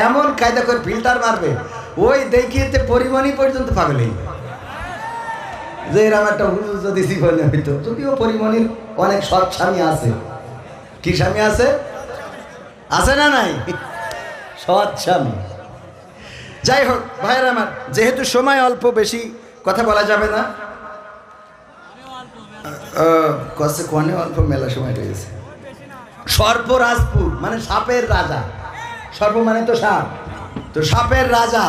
এমন কায়দা করে ফিল্টার মারবে, ওই দেখিয়েতে পরিমণি পর্যন্ত পাগলেই যে এরকম একটা হুজুর যদি জীবনে হইতো। যদিও পরিমণির অনেক সৎ স্বামী আছে। কি স্বামী আছে? আছে না নাই? সৎ স্বামী। যাই হোক ভাইয়ের আমার, যেহেতু সময় অল্প, বেশি কথা বলা যাবে না। কনে অল্প, মেলা সময় রয়েছে। সর্পরাজপুর মানে সাপের রাজা। সর্প মানে তো সাপ, তো সাপের রাজা।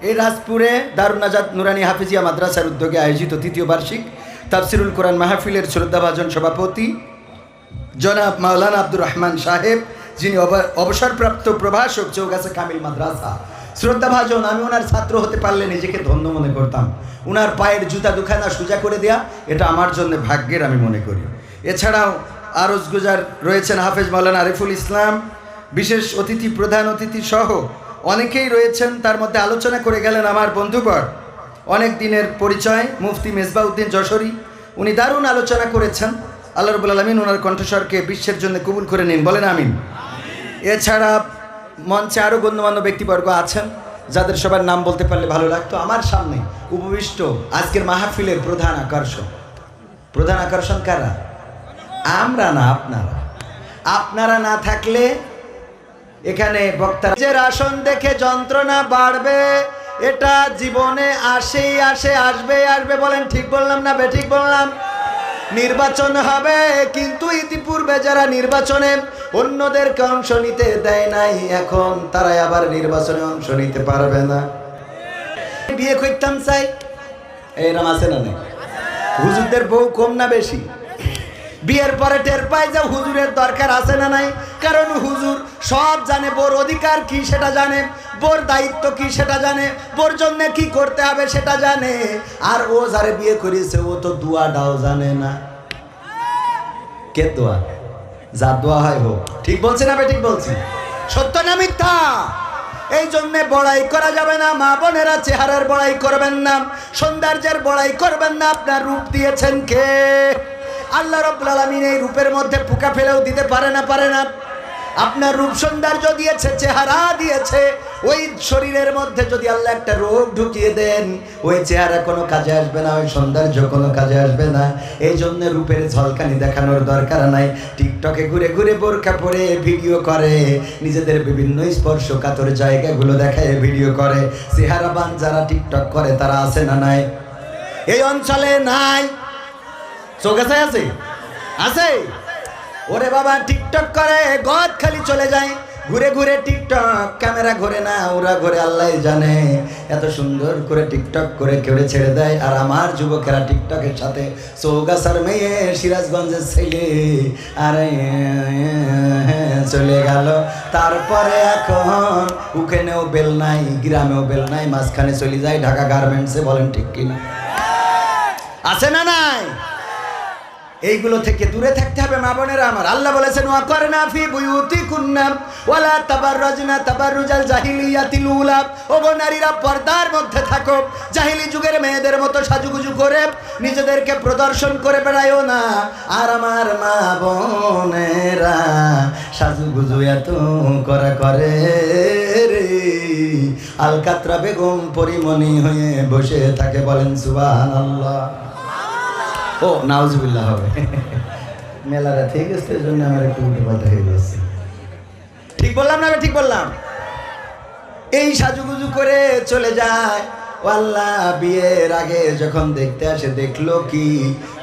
এই রাজপুরে দারুন নাজাত নুরানি হাফিজিয়া মাদ্রাসার উদ্যোগে আয়োজিত তৃতীয় বার্ষিক তাফসিরুল কোরআন মাহফিলের শ্রদ্ধাভাজন সভাপতি জনাব মাওলানা আব্দুর রহমান সাহেব, যিনি অবসরপ্রাপ্ত প্রভাষক চৌগাছা কামিল মাদ্রাসা। শ্রদ্ধাভাজন, আমি ওনার ছাত্র হতে পারলে নিজেকে ধন্য মনে করতাম। ওনার পায়ের জুতা দুখানা সোজা করে দেয়া, এটা আমার জন্য ভাগ্যের আমি মনে করি। এছাড়াও আরজ গুজার রয়েছেন হাফেজ মাওলানা আরিফুল ইসলাম, বিশেষ অতিথি, প্রধান অতিথি সহ অনেকেই রয়েছেন। তার মধ্যে আলোচনা করে গেলেন আমার বন্ধুবর, অনেক দিনের পরিচয়, মুফতি মেজবাউদ্দিন যশোরী। উনি দারুণ আলোচনা করেছেন। আল্লাহ রাব্বুল আলামিন ওনার কণ্ঠস্বরকে বিশ্বের জন্য কবুল করে নিন, বলেন আমিন। এছাড়া মঞ্চে আরও গণ্যমান্য ব্যক্তিবর্গ আছেন, যাদের সবার নাম বলতে পারলে ভালো লাগতো। আমার সামনে উপবিষ্ট আজকের মাহফিলের প্রধান আকর্ষণ। প্রধান আকর্ষণ কারা? আমরা না, আপনারা। আপনারা না থাকলে এখানে বক্তা যে আসন দেখে যন্ত্রণা বাড়বে, এটা জীবনে আসেই আসে, আসবে আসবে। বলেন ঠিক বললাম না বেঠিক বললাম? নির্বাচন হবে, কিন্তু ইতিপূর্বে যারা নির্বাচনে অন্যদেরকে অংশ নিতে দেয় নাই, এখন তারাই আবার নির্বাচনে অংশ নিতে পারবে না। বিয়ে করতাম চাই, এরম আছে না নেই? হুজুরদের বউ কম না বেশি? বিয়ের পরে টের পায় যে হুজুরের দরকার আছে না নাই, কারণ হুজুর সব জানে, বোর অধিকার কি সেটা জানে, বোর দায়িত্ব কি সেটা জানে, বোর জন্য কি করতে হবে সেটা জানে। আর ও যারে বিয়ে করেছে ও তো দুয়াটাও জানে না। কে দোয়া? যা দোয়া হয় হোক। ঠিক বলছি না ঠিক বলছি? সত্য না মিথ্যা? এই জন্যে বড়াই করা যাবে না। মা বোনেরা, চেহারার বড়াই করবেন না, সৌন্দর্যের বড়াই করবেন না। আপনার রূপ দিয়েছেন কে? আল্লাহ রাব্বুল আলামিন এই রূপের মধ্যে পোকা ফেলেও দিতে পারে না? পারে না? আপনার রূপ সৌন্দর্য দিয়েছে, চেহারা দিয়েছে, ওই শরীরের মধ্যে যদি আল্লাহ একটা রোগ ঢুকিয়ে দেন, ওই চেহারা কোনো কাজে আসবে না, ওই সৌন্দর্য কোনো কাজে আসবে না। এই জন্য রূপের ঝলকানি দেখানোর দরকার নাই। টিকটকে ঘুরে ঘুরে বোরকা পরে ভিডিও করে, নিজেদের বিভিন্ন স্পর্শকাতর জায়গাগুলো দেখায় ভিডিও করে। চেহারাবান যারা টিকটক করে তারা আছে না নাই? এই অঞ্চলে নাই? চৌগাছায় আছে? আছে? ওরে বাবা, টিকটক করে গদ খালি চলে যায়, ঘুরে ঘুরে টিকটক। ক্যামেরা ঘুরে না, ওরা ঘুরে আল্লাহ জানে। এত সুন্দর করে টিকটক করে কেড়ে ছেড়ে দেয়। আর আমার যুবকেরা টিকটকের সাথে চৌগাছার মেয়ে, সিরাজগঞ্জের ছেলে, আরে চলে গেল। তারপরে এখন ওখানেও বেল নাই, গ্রামেও বেল নাই, মাঝখানে চলে যায় ঢাকা গার্মেন্টসে। বলেন ঠিক কিনা? আছে না নাই? এইগুলো থেকে দূরে থাকতে হবে মা বোনেরা আমার। আল্লাহ বলেছেন ওয়াকরনা ফি বুয়ুতিকুন্না ওয়ালা তাবাররাজনা তাবাররুজাল জাহিলিয়াতিল উলা। ও গো নারীরা, পর্দার মধ্যে থাকো। জাহিলি যুগের মেয়েদের মতো সাজুগুজু করে নিজেদেরকে প্রদর্শন করে বেড়ায়ও না। আর আমার মা বোনেরা সাজুগুজু এত করা করে রে, আলকাতরা বেগম পরিমণি হয়ে বসে থাকে। বলেন সুবহানাল্লাহ। ও নাউজুবিল্লাহ হবে। মেলারা ঠিক আছে, এই জন্য আমার একটু উল্টো পাল্টা হয়ে গেছে। ঠিক বললাম না? ঠিক বললাম? এই সাজুগুজু করে চলে যায়। আল্লাহ বিয়ের আগে যখন দেখতে আসে দেখলো কি,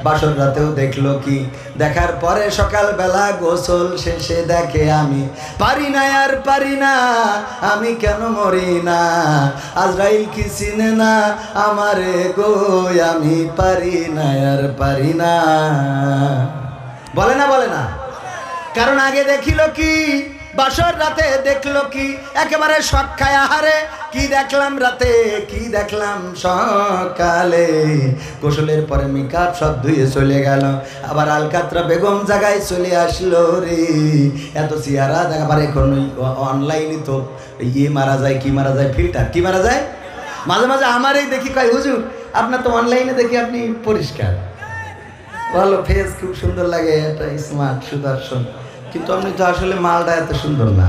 বাসর রাতেও দেখলো কি, দেখার পরে সকালবেলা গোসল শেষে দেখে আমি পারি না, আর পারি না, আমি কেন মরি না, আজরাইল কি চিনে না আমারে গো, আমি পারি না, আর পারি না। বলে না? বলে না? কারণ আগে দেখিল কি, বাসর রাতে দেখলো কি, একেবারে শখ খায়। আহারে কি দেখলাম রাতে, কি দেখলাম সকালে। গোসলের পরে মেকআপ সব ধুয়ে চলে গেল, আবার আলকাতরা বেগম জায়গায় চলে আসলো রে। এত চেহারা দেখাবার এখন অনলাইনে তো ইয়ে মারা যায়, কি মারা যায়, ফিল্টার কি মারা যায়। মাঝে মাঝে আমারই দেখি, কয় হুজুর আপনার তো অনলাইনে দেখি আপনি পরিষ্কার, ভালো ফেস, খুব সুন্দর লাগে, এটা স্মার্ট সুদর্শন, কিন্তু আপনি তো আসলে মালটা এত সুন্দর না।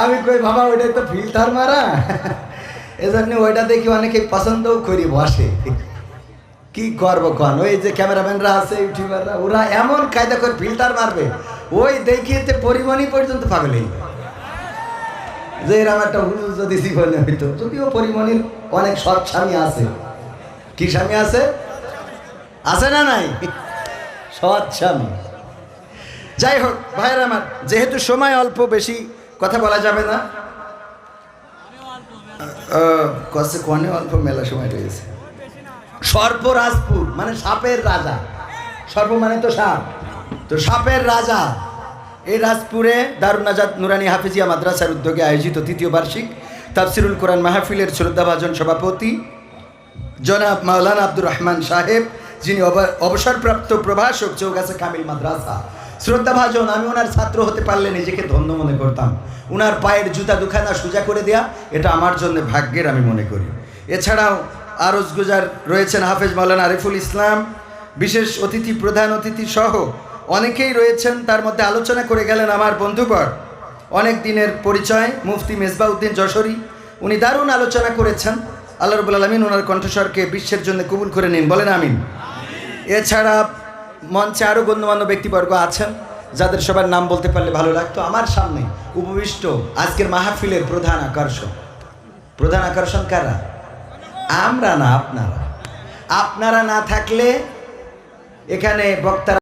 আমি কই বাবা ওইটাই তো ফিল্টার মারা, এজন্য ওইটা দেখি অনেকে পছন্দও করি বসে। কি করবো কন, ওই যে ক্যামেরাম্যানরা আছে ইউটিউবাররা ওরা এমন কায়দা করে ফিল্টার মারবে, ওই দেখিয়েতে পরিমণি পর্যন্ত পাগল হয়ে যায়। যে এরকম একটা হুজুর যদি জীবনে হইতো, যদিও পরিমণির অনেক সৎ স্বামী আছে। কি স্বামী আছে? আছে না নাই? সৎ স্বামী। যাই হোক ভাইয়ের আমার, যেহেতু সময় অল্প, বেশি কথা বলা যাবে না। কষ্টে কনে অল্প, মেলা সময় রয়েছে। সর্পরাজপুর মানে সাপের রাজা, সর্প মানে তো সাপ, তো সাপের রাজা। এই রাজপুরে দারুন নাজাত নুরানি হাফিজিয়া মাদ্রাসার উদ্যোগে আয়োজিত তৃতীয় বার্ষিক তাফসিরুল কোরআন মাহফিলের শ্রদ্ধাভাজন সভাপতি জনাব মাওলানা আব্দুর রহমান সাহেব, যিনি অবসরপ্রাপ্ত প্রভাষক চৌগাছা কামিল মাদ্রাসা। শ্রদ্ধাভাজন, আমি ওনার ছাত্র হতে পারলে নিজেকে ধন্য মনে করতাম। ওনার পায়ের জুতা দুখানা সোজা করে দেয়া, এটা আমার জন্য ভাগ্যের আমি মনে করি। এছাড়াও আরজ গুজার রয়েছেন হাফেজ মাওলানা আরিফুল ইসলাম, বিশেষ অতিথি, প্রধান অতিথি সহ অনেকেই রয়েছেন। তার মধ্যে আলোচনা করে গেলেন আমার বন্ধুবর, অনেক দিনের পরিচয়, মুফতি মেজবাউদ্দিন যশোরী। উনি দারুণ আলোচনা করেছেন। আল্লাহ রাব্বুল আলামিন ওনার কণ্ঠস্বরকে বিশ্বের জন্য কবুল করে নিন, বলেন আমিন। এছাড়া মঞ্চে আরও গণ্যমান্য ব্যক্তিবর্গ আছেন, যাদের সবার নাম বলতে পারলে ভালো লাগতো। আমার সামনে উপবিষ্ট আজকের মাহফিলের প্রধান আকর্ষণ। প্রধান আকর্ষণ কারা? আমরা না, আপনারা। আপনারা না থাকলে এখানে বক্তারা